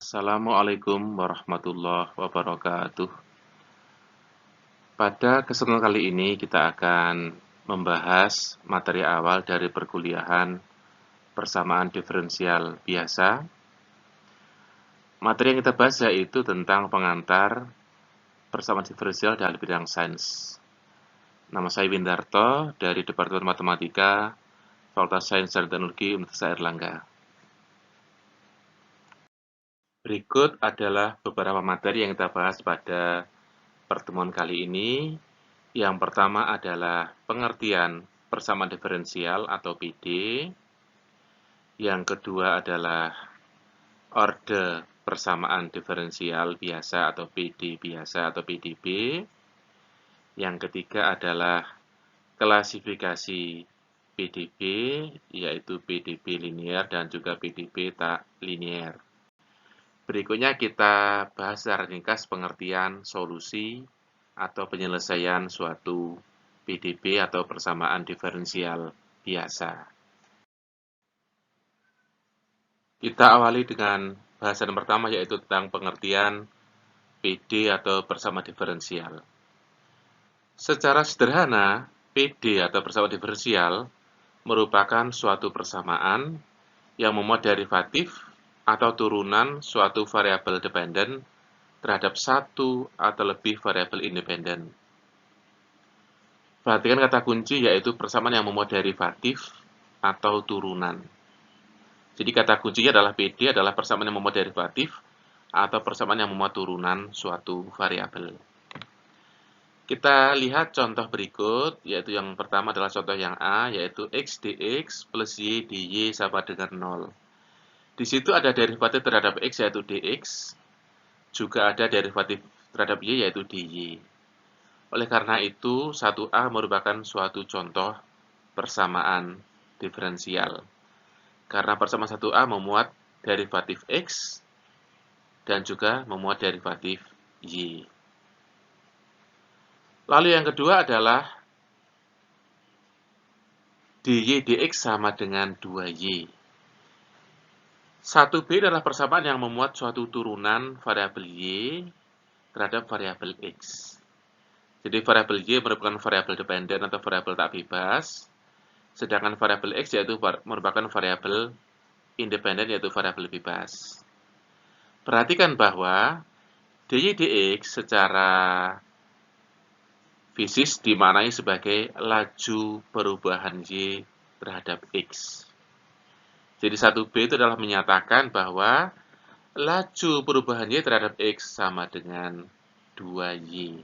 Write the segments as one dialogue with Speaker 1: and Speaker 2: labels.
Speaker 1: Assalamualaikum warahmatullahi wabarakatuh. Pada kesempatan kali ini kita akan membahas materi awal dari perkuliahan persamaan diferensial biasa. Materi yang kita bahas yaitu tentang pengantar persamaan diferensial dalam bidang sains. Nama saya Windarto dari Departemen Matematika, Fakultas Sains dan Teknologi Universitas Airlangga. Berikut adalah beberapa materi yang kita bahas pada pertemuan kali ini. Yang pertama adalah pengertian persamaan diferensial atau PD. Yang kedua adalah orde persamaan diferensial biasa atau PD biasa atau PDB. Yang ketiga adalah klasifikasi PDB, yaitu PDB linear dan juga PDB tak linear. Berikutnya kita bahas secara ringkas pengertian solusi atau penyelesaian suatu PDB atau persamaan diferensial biasa. Kita awali dengan bahasan pertama yaitu tentang pengertian PD atau persamaan diferensial. Secara sederhana, PD atau persamaan diferensial merupakan suatu persamaan yang memuat derivatif atau turunan suatu variabel dependen terhadap satu atau lebih variabel independen. Perhatikan kata kunci yaitu persamaan yang memuat derivatif atau turunan. Jadi kata kuncinya adalah PD adalah persamaan yang memuat derivatif atau persamaan yang memuat turunan suatu variabel. Kita lihat contoh berikut, yaitu yang pertama adalah contoh yang A, yaitu X dx plus Y dy sama dengan 0. Di situ ada derivatif terhadap X yaitu dx, juga ada derivatif terhadap Y yaitu dy. Oleh karena itu, 1A merupakan suatu contoh persamaan diferensial. Karena persamaan 1A memuat derivatif X dan juga memuat derivatif Y. Lalu yang kedua adalah dy dx sama dengan 2y. 1B adalah persamaan yang memuat suatu turunan variabel Y terhadap variabel X. Jadi variabel Y merupakan variabel dependen atau variabel tak bebas, sedangkan variabel X yaitu merupakan variabel independen yaitu variabel bebas. Perhatikan bahwa dy dx secara fisis dimaknai sebagai laju perubahan Y terhadap X. Jadi 1B itu adalah menyatakan bahwa laju perubahan Y terhadap X sama dengan 2Y.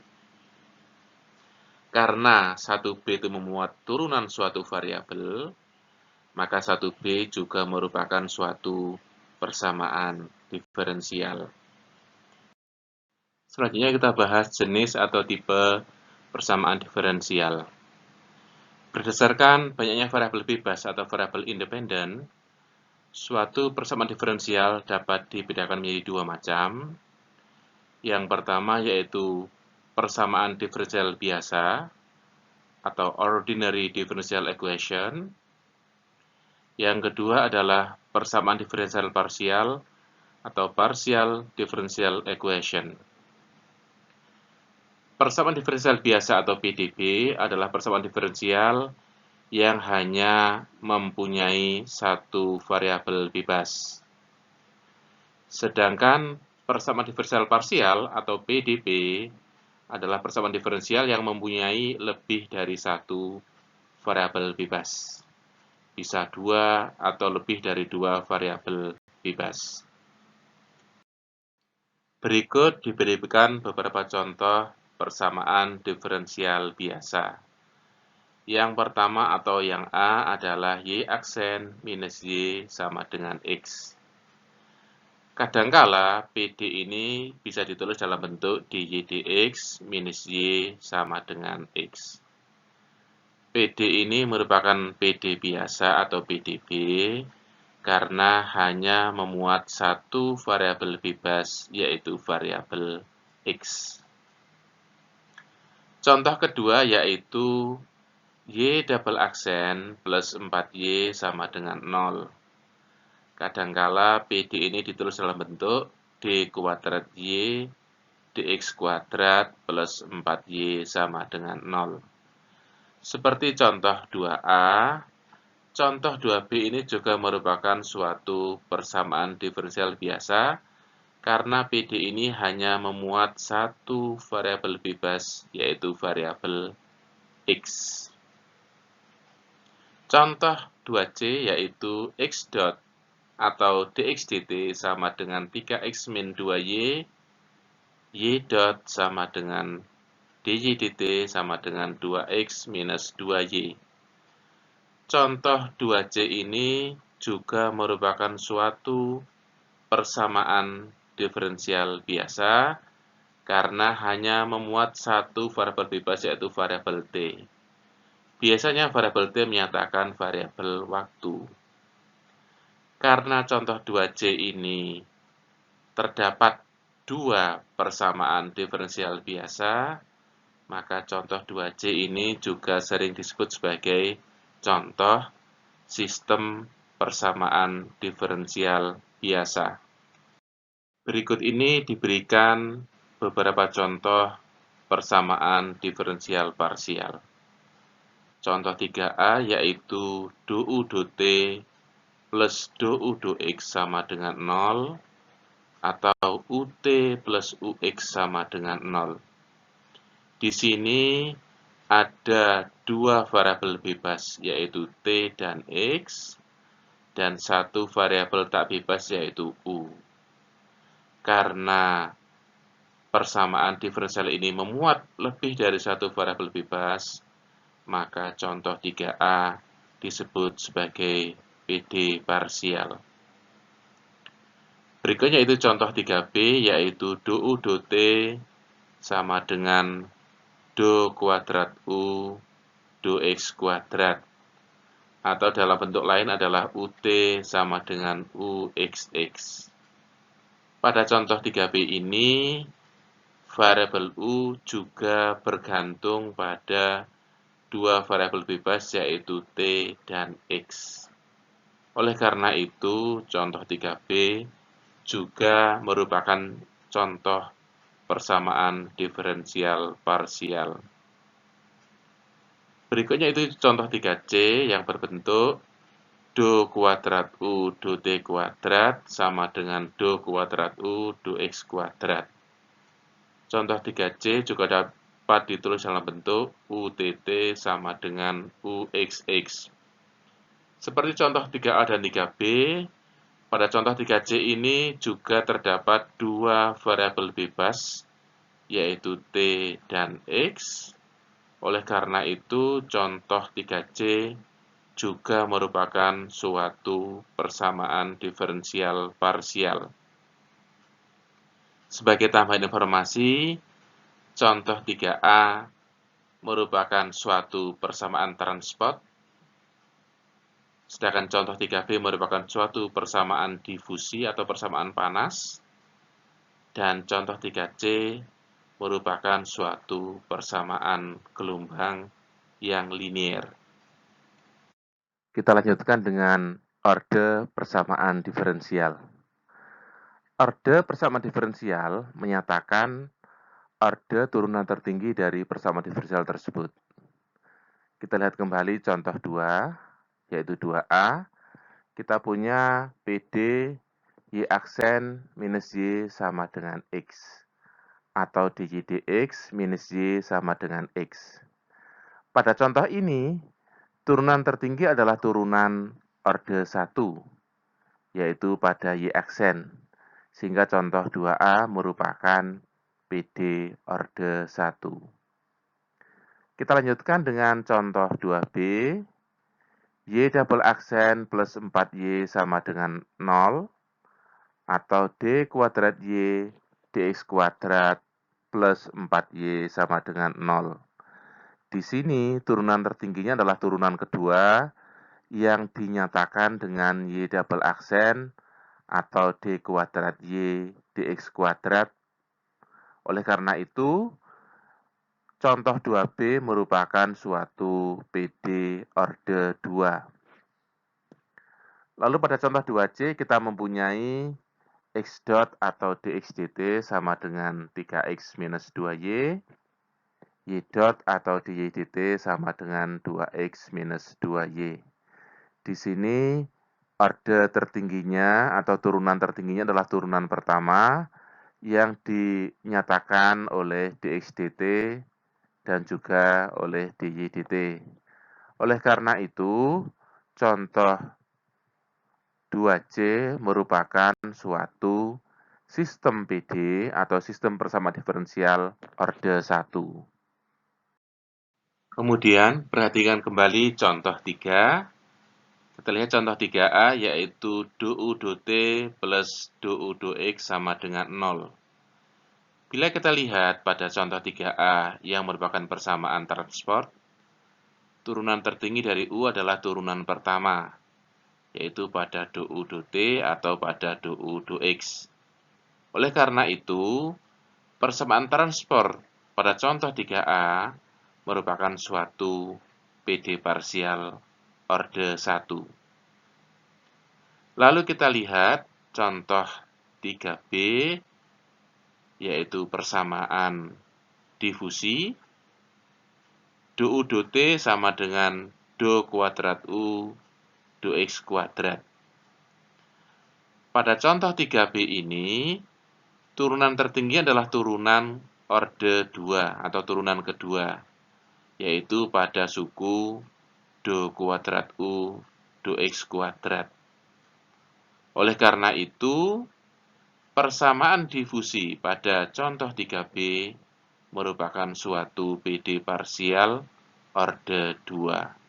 Speaker 1: Karena 1B itu memuat turunan suatu variabel, maka 1B juga merupakan suatu persamaan diferensial. Selanjutnya kita bahas jenis atau tipe persamaan diferensial. Berdasarkan banyaknya variabel bebas atau variabel independen, suatu persamaan diferensial dapat dibedakan menjadi dua macam. Yang pertama yaitu persamaan diferensial biasa atau ordinary differential equation. Yang kedua adalah persamaan diferensial parsial atau partial differential equation. Persamaan diferensial biasa atau PDB adalah persamaan diferensial yang hanya mempunyai satu variabel bebas. Sedangkan persamaan diferensial parsial atau PDB adalah persamaan diferensial yang mempunyai lebih dari satu variabel bebas. Bisa dua atau lebih dari dua variabel bebas. Berikut diberikan beberapa contoh persamaan diferensial biasa. Yang pertama atau yang A adalah Y aksen minus Y sama dengan X. Kadangkala PD ini bisa ditulis dalam bentuk dy dx minus Y sama dengan X. PD ini merupakan PD biasa atau PDB karena hanya memuat satu variabel bebas yaitu variabel X. Contoh kedua yaitu Y double aksen plus 4Y sama dengan 0. Kadangkala PD ini ditulis dalam bentuk D kuadrat Y dx kuadrat plus 4Y sama dengan 0. Seperti contoh 2A, contoh 2B ini juga merupakan suatu persamaan diferensial biasa karena PD ini hanya memuat satu variabel bebas, yaitu variabel X. Contoh 2C yaitu X dot atau dx dt sama dengan 3x min 2y, y dot sama dengan dy dt sama dengan 2x minus 2y. Contoh 2C ini juga merupakan suatu persamaan diferensial biasa karena hanya memuat satu variabel bebas yaitu variabel t. Biasanya variabel t menyatakan variabel waktu. Karena contoh 2C ini terdapat dua persamaan diferensial biasa, maka contoh 2C ini juga sering disebut sebagai contoh sistem persamaan diferensial biasa. Berikut ini diberikan beberapa contoh persamaan diferensial parsial. Contoh 3A yaitu dou t plus dou x sama dengan 0 atau ut plus ux sama dengan 0. Di sini ada dua variabel bebas yaitu t dan x dan satu variabel tak bebas yaitu u. Karena persamaan diferensial ini memuat lebih dari satu variabel bebas, maka contoh 3A disebut sebagai PD parsial. Berikutnya itu contoh 3B yaitu dou t sama dengan do kuadrat u do x kuadrat, atau dalam bentuk lain adalah ut sama dengan uxx. Pada contoh 3B ini, variabel u juga bergantung pada dua variabel bebas yaitu t dan x. Oleh karena itu, contoh 3B juga merupakan contoh persamaan diferensial parsial. Berikutnya itu contoh 3C yang berbentuk do kuadrat u do t kuadrat sama dengan do kuadrat u do x kuadrat. Contoh 3C juga dapat ditulis dalam bentuk utt sama dengan uxx. Seperti contoh 3A dan 3B, pada contoh 3C ini juga terdapat dua variabel bebas, yaitu t dan x. Oleh karena itu, contoh 3C juga merupakan suatu persamaan diferensial parsial. Sebagai tambahan informasi, contoh 3A merupakan suatu persamaan transport, sedangkan contoh 3B merupakan suatu persamaan difusi atau persamaan panas, dan contoh 3C merupakan suatu persamaan gelombang yang linier. Kita lanjutkan dengan orde persamaan diferensial. Orde persamaan diferensial menyatakan orde turunan tertinggi dari persamaan diferensial tersebut. Kita lihat kembali contoh 2, yaitu 2A. Kita punya PD Y aksen minus Y sama dengan X. Atau dy dx minus Y sama dengan X. Pada contoh ini, turunan tertinggi adalah turunan orde 1, yaitu pada Y aksen. Sehingga contoh 2A merupakan PD orde 1. Kita lanjutkan dengan contoh 2B. Y double aksen plus 4Y sama dengan 0. Atau D kuadrat Y dx kuadrat plus 4Y sama dengan 0. Di sini turunan tertingginya adalah turunan kedua yang dinyatakan dengan Y double aksen atau D kuadrat Y dx kuadrat. Oleh karena itu, contoh 2B merupakan suatu PD orde 2. Lalu pada contoh 2C kita mempunyai x dot atau dx dt sama dengan 3x minus 2y, y dot atau dy dt sama dengan 2x minus 2y. Di sini orde tertingginya atau turunan tertingginya adalah turunan pertama yang dinyatakan oleh dx dt dan juga oleh dy dt. Oleh karena itu, contoh 2C merupakan suatu sistem PD atau sistem persamaan diferensial orde 1. Kemudian, perhatikan kembali contoh 3. Kita lihat contoh 3A, yaitu du T plus du X sama dengan 0. Bila kita lihat pada contoh 3A yang merupakan persamaan transport, turunan tertinggi dari U adalah turunan pertama, yaitu pada du T atau pada du X. Oleh karena itu, persamaan transport pada contoh 3A merupakan suatu PD parsial orde 1. Lalu kita lihat contoh 3B, yaitu persamaan difusi. Du T sama dengan do kuadrat U do X kuadrat. Pada contoh 3B ini, turunan tertinggi adalah turunan orde 2 atau turunan kedua, yaitu pada suku do kuadrat U do X kuadrat. Oleh karena itu, persamaan difusi pada contoh 3B merupakan suatu PD parsial orde 2.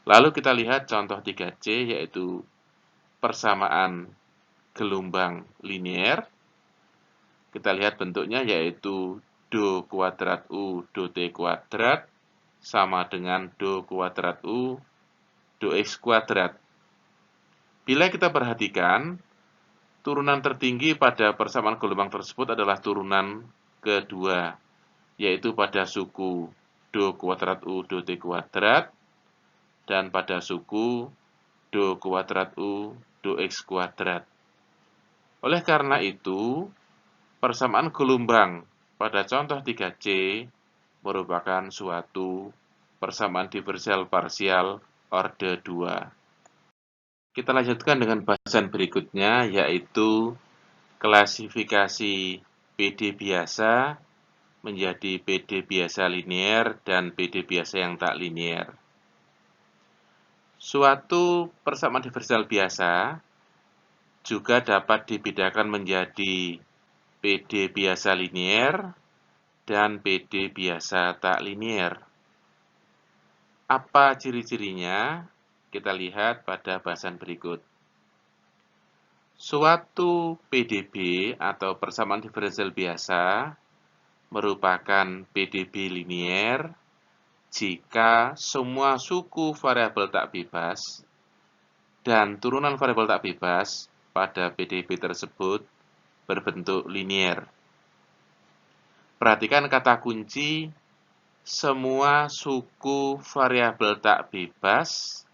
Speaker 1: Lalu kita lihat contoh 3C, yaitu persamaan gelombang linier. Kita lihat bentuknya, yaitu do kuadrat U do T kuadrat sama dengan do kuadrat U do X kuadrat. Bila kita perhatikan, turunan tertinggi pada persamaan gelombang tersebut adalah turunan kedua, yaitu pada suku do kuadrat U do T kuadrat dan pada suku do kuadrat U do X kuadrat. Oleh karena itu, persamaan gelombang pada contoh 3C merupakan suatu persamaan diferensial parsial orde 2. Kita lanjutkan dengan bahasan berikutnya, yaitu klasifikasi PD biasa menjadi PD biasa linier dan PD biasa yang tak linier. Suatu persamaan diferensial biasa juga dapat dibedakan menjadi PD biasa linier dan PD biasa tak linier. Apa ciri-cirinya? Kita lihat pada bahasan berikut. Suatu PDB atau persamaan diferensial biasa merupakan PDB linier jika semua suku variabel tak bebas dan turunan variabel tak bebas pada PDB tersebut berbentuk linier. Perhatikan kata kunci semua suku variabel tak bebas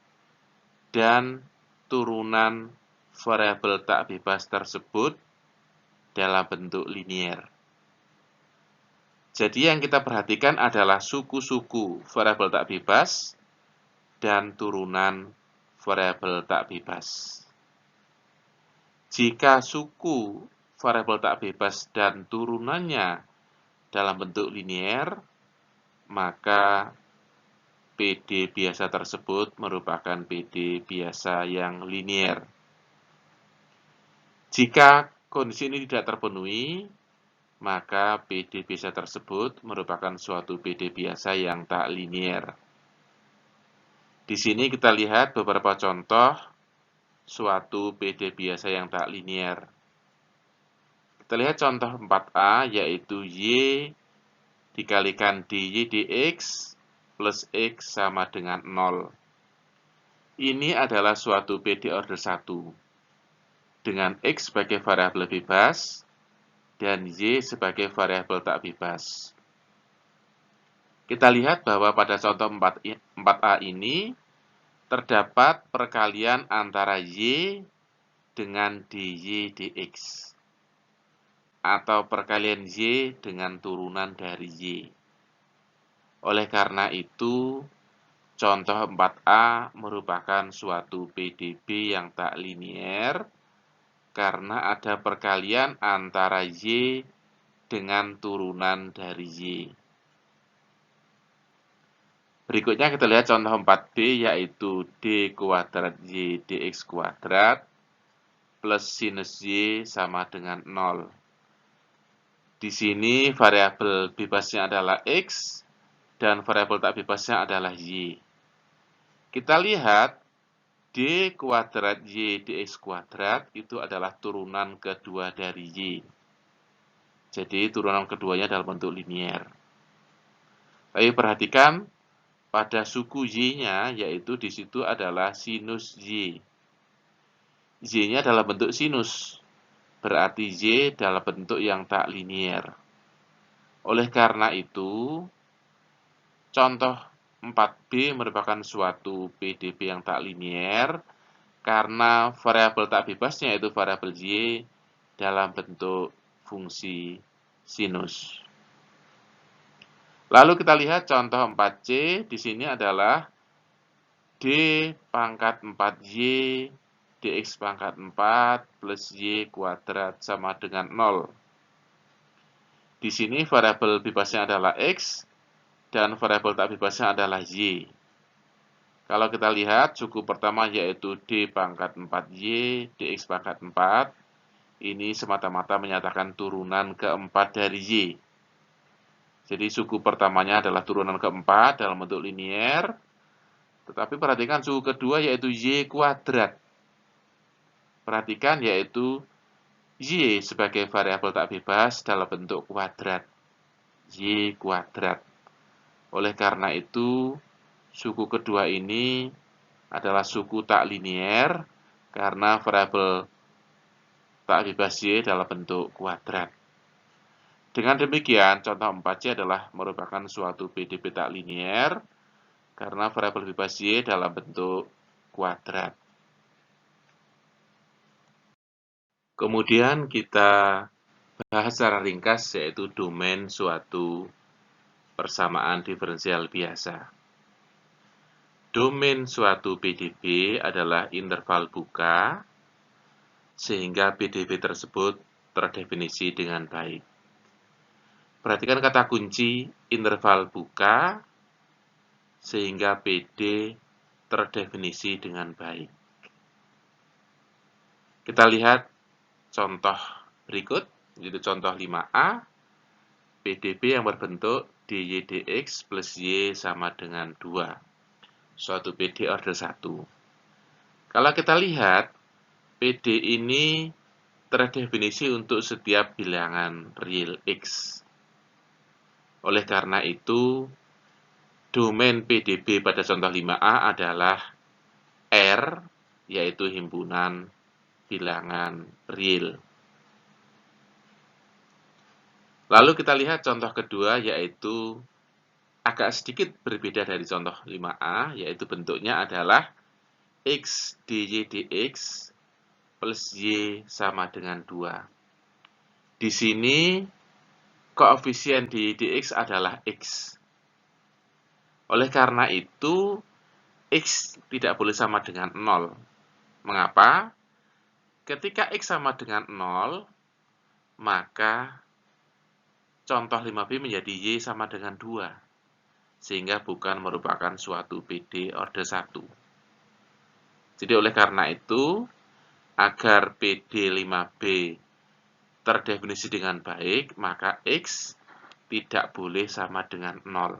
Speaker 1: dan turunan variabel tak bebas tersebut dalam bentuk linier. Jadi yang kita perhatikan adalah suku-suku variabel tak bebas dan turunan variabel tak bebas. Jika suku variabel tak bebas dan turunannya dalam bentuk linier, maka PD biasa tersebut merupakan PD biasa yang linier. Jika kondisi ini tidak terpenuhi, maka PD biasa tersebut merupakan suatu PD biasa yang tak linier. Di sini kita lihat beberapa contoh suatu PD biasa yang tak linier. Kita lihat contoh 4A, yaitu Y dikalikan dy dx plus X sama dengan 0. Ini adalah suatu PD order 1 dengan X sebagai variabel bebas dan Y sebagai variabel tak bebas. Kita lihat bahwa pada contoh 4A ini terdapat perkalian antara Y dengan dy dx. Atau perkalian y dengan turunan dari y. Oleh karena itu, contoh 4A merupakan suatu PDB yang tak linier karena ada perkalian antara y dengan turunan dari y. Berikutnya kita lihat contoh 4B yaitu d kuadrat y dx kuadrat plus sinus y sama dengan 0. Di sini variabel bebasnya adalah x dan variabel tak bebasnya adalah y. Kita lihat d kuadrat y dx kuadrat itu adalah turunan kedua dari y. Jadi turunan keduanya dalam bentuk linier. Tapi perhatikan pada suku y-nya, yaitu di situ adalah sinus y. Y-nya dalam bentuk sinus, berarti y dalam bentuk yang tak linier. Oleh karena itu, contoh 4B merupakan suatu PDB yang tak linier karena variabel tak bebasnya yaitu variabel y dalam bentuk fungsi sinus. Lalu kita lihat contoh 4C, di sini adalah d pangkat 4y dx pangkat 4 plus y kuadrat sama dengan 0. Di sini variabel bebasnya adalah x dan variabel tak bebasnya adalah y. Kalau kita lihat suku pertama yaitu d pangkat 4y dx pangkat 4, ini semata-mata menyatakan turunan keempat dari y. Jadi suku pertamanya adalah turunan keempat dalam bentuk linier, tetapi perhatikan suku kedua yaitu y kuadrat. Perhatikan yaitu y sebagai variabel tak bebas dalam bentuk kuadrat. Y kuadrat. Oleh karena itu, suku kedua ini adalah suku tak linier karena variabel tak bebas y dalam bentuk kuadrat. Dengan demikian, contoh 4C adalah merupakan suatu PDB tak linier karena variabel bebas y dalam bentuk kuadrat. Kemudian kita bahas secara ringkas yaitu domain suatu persamaan diferensial biasa. Domain suatu PDB adalah interval buka sehingga PDB tersebut terdefinisi dengan baik. Perhatikan kata kunci interval buka sehingga PD terdefinisi dengan baik. Kita lihat contoh berikut, yaitu contoh 5A, PDB yang berbentuk dy dx plus y sama dengan 2. Suatu PD order 1. Kalau kita lihat, PD ini terdefinisi untuk setiap bilangan real x. Oleh karena itu, domain PDB pada contoh 5A adalah R, yaitu himpunan bilangan real. Lalu kita lihat contoh kedua, yaitu agak sedikit berbeda dari contoh 5A, yaitu bentuknya adalah x dy dx plus y sama dengan 2. Di sini, koefisien dy dx adalah x. Oleh karena itu, x tidak boleh sama dengan 0. Mengapa? Ketika x sama dengan 0, maka contoh 5B menjadi y sama dengan 2. Sehingga bukan merupakan suatu PD order 1. Jadi oleh karena itu, agar PD 5B terdefinisi dengan baik, maka x tidak boleh sama dengan 0.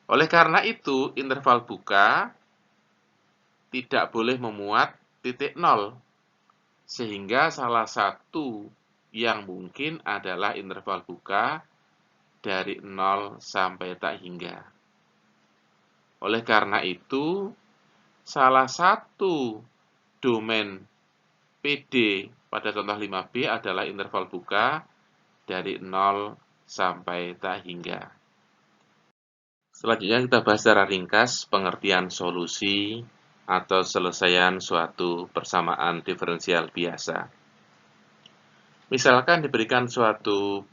Speaker 1: Oleh karena itu, interval buka tidak boleh memuat titik 0, sehingga salah satu yang mungkin adalah interval buka dari 0 sampai tak hingga. Oleh karena itu, salah satu domain PD pada contoh 5B adalah interval buka dari 0 sampai tak hingga. Selanjutnya kita bahas secara ringkas pengertian solusi atau selesaian suatu persamaan diferensial biasa. Misalkan diberikan suatu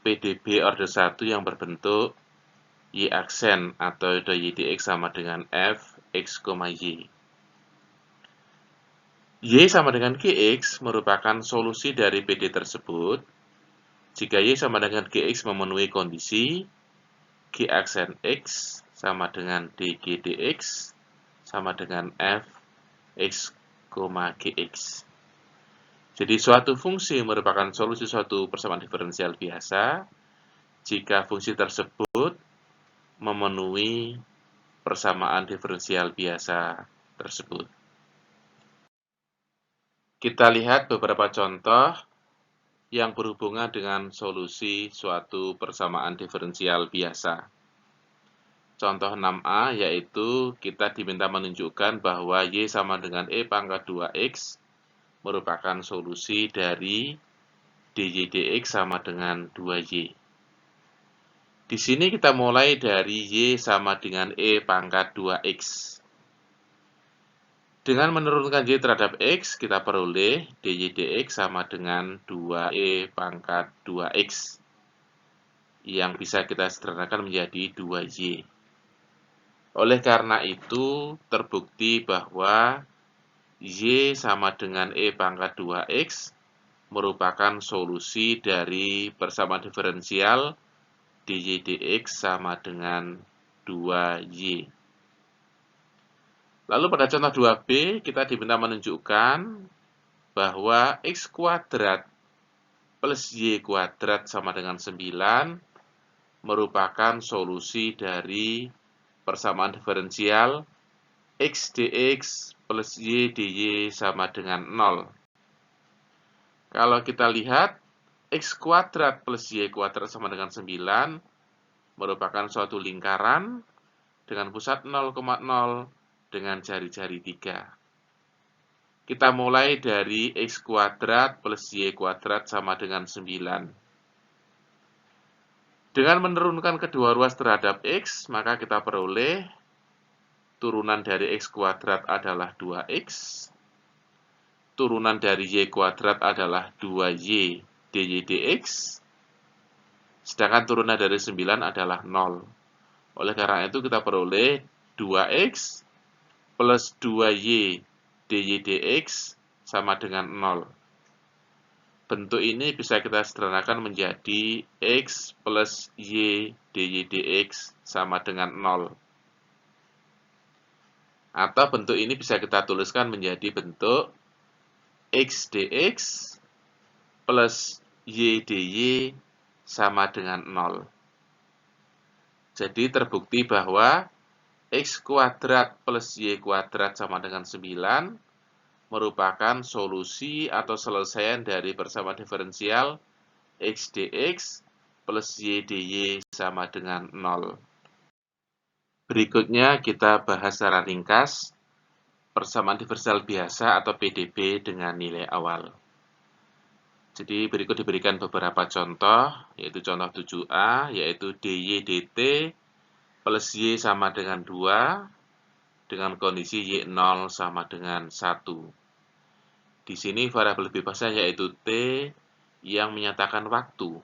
Speaker 1: PDB order 1 yang berbentuk Y aksen atau y dx sama dengan f x, y. Y sama dengan gx merupakan solusi dari PD tersebut jika Y sama dengan gx memenuhi kondisi G aksen x sama dengan dg dx sama dengan f x, gx. Jadi suatu fungsi merupakan solusi suatu persamaan diferensial biasa jika fungsi tersebut memenuhi persamaan diferensial biasa tersebut. Kita lihat beberapa contoh yang berhubungan dengan solusi suatu persamaan diferensial biasa. Contoh 6a yaitu kita diminta menunjukkan bahwa Y sama dengan E pangkat 2X merupakan solusi dari dy dx sama dengan 2Y. Di sini kita mulai dari Y sama dengan E pangkat 2X. Dengan menurunkan Y terhadap X, kita peroleh dy dx sama dengan 2E pangkat 2X. Yang bisa kita sederhanakan menjadi 2Y. Oleh karena itu, terbukti bahwa Y sama dengan E pangkat 2X merupakan solusi dari persamaan diferensial dy dx sama dengan 2Y. Lalu pada contoh 2b, kita diminta menunjukkan bahwa x kuadrat plus y kuadrat sama dengan 9 merupakan solusi dari persamaan diferensial x dx plus y dy sama dengan 0. Kalau kita lihat, x kuadrat plus y kuadrat sama dengan 9 merupakan suatu lingkaran dengan pusat 0,0 dengan jari-jari 3. Kita mulai dari x kuadrat plus y kuadrat sama dengan 9. Dengan menurunkan kedua ruas terhadap x, maka kita peroleh turunan dari x kuadrat adalah 2x, turunan dari y kuadrat adalah 2y dy dx, sedangkan turunan dari 9 adalah 0. Oleh karena itu kita peroleh 2x plus 2y dy dx sama dengan 0. Bentuk ini bisa kita sederhanakan menjadi x plus y dy dx sama dengan 0. Atau bentuk ini bisa kita tuliskan menjadi bentuk x dx plus y dy sama dengan 0. Jadi terbukti bahwa x kuadrat plus y kuadrat sama dengan 9 merupakan solusi atau selesaian dari persamaan diferensial x dx plus y dy sama dengan 0. Berikutnya kita bahas secara ringkas persamaan diferensial biasa atau PDB dengan nilai awal. Jadi berikut diberikan beberapa contoh, yaitu contoh 7a, yaitu dy dt plus y sama dengan 2, dengan kondisi y0 sama dengan 1. Di sini variabel bebasnya yaitu t yang menyatakan waktu.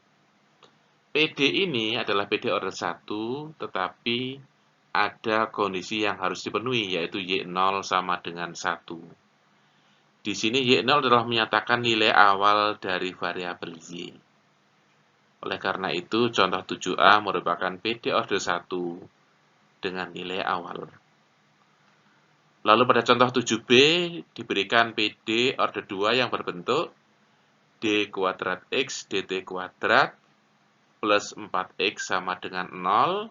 Speaker 1: PD ini adalah PD order 1, tetapi ada kondisi yang harus dipenuhi, yaitu y0 sama dengan 1. Di sini y0 adalah menyatakan nilai awal dari variabel y. Oleh karena itu, contoh 7a merupakan PD order 1 dengan nilai awal. Lalu pada contoh 7b diberikan PD order 2 yang berbentuk d kuadrat x dt kuadrat plus 4x sama dengan 0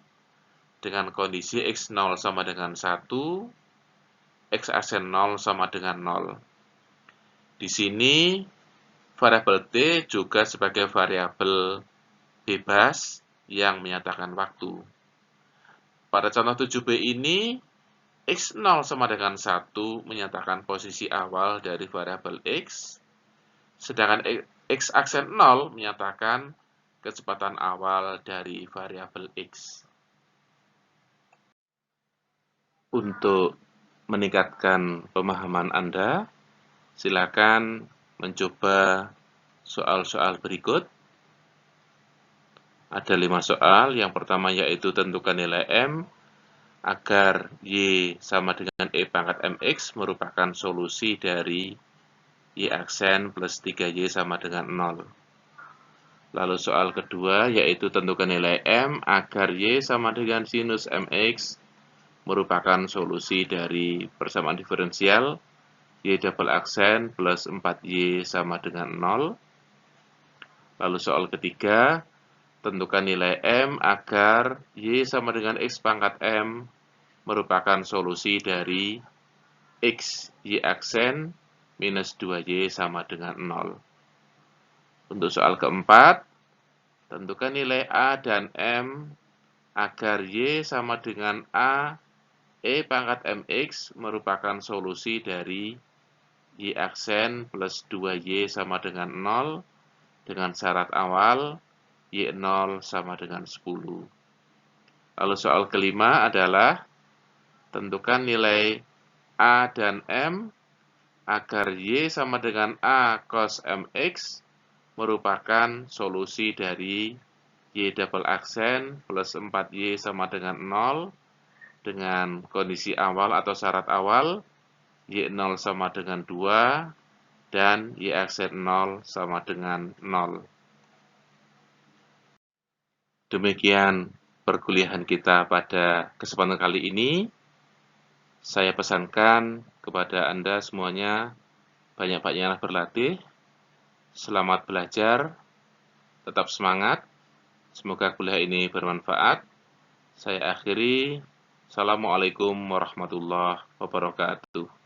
Speaker 1: dengan kondisi x0 sama dengan 1, x aksen 0 sama dengan 0. Di sini variabel t juga sebagai variabel bebas yang menyatakan waktu. Pada contoh 7b ini x0 sama dengan 1 menyatakan posisi awal dari variabel x, sedangkan x aksen 0 menyatakan kecepatan awal dari variabel x. Untuk meningkatkan pemahaman Anda, silakan mencoba soal-soal berikut. Ada 5 soal. Yang pertama yaitu tentukan nilai M agar Y sama dengan E pangkat MX merupakan solusi dari Y aksen plus 3Y sama dengan 0. Lalu soal kedua yaitu tentukan nilai M agar Y sama dengan sinus MX merupakan solusi dari persamaan diferensial Y double aksen plus 4Y sama dengan 0. Lalu soal ketiga, tentukan nilai M agar Y sama dengan X pangkat M merupakan solusi dari X Y aksen minus 2Y sama dengan 0. Untuk soal keempat, tentukan nilai A dan M agar Y sama dengan A E pangkat MX merupakan solusi dari Y aksen plus 2Y sama dengan 0 dengan syarat awal Y0 sama dengan 10. Lalu soal kelima adalah tentukan nilai A dan M agar Y sama dengan A cos MX merupakan solusi dari Y double aksen plus 4Y sama dengan 0 dengan kondisi awal atau syarat awal Y0 sama dengan 2 dan Y aksen 0 sama dengan 0. Demikian perkuliahan kita pada kesempatan kali ini. Saya pesankan kepada Anda semuanya banyak-banyaklah berlatih. Selamat belajar, tetap semangat. Semoga kuliah ini bermanfaat. Saya akhiri. Assalamualaikum warahmatullahi wabarakatuh.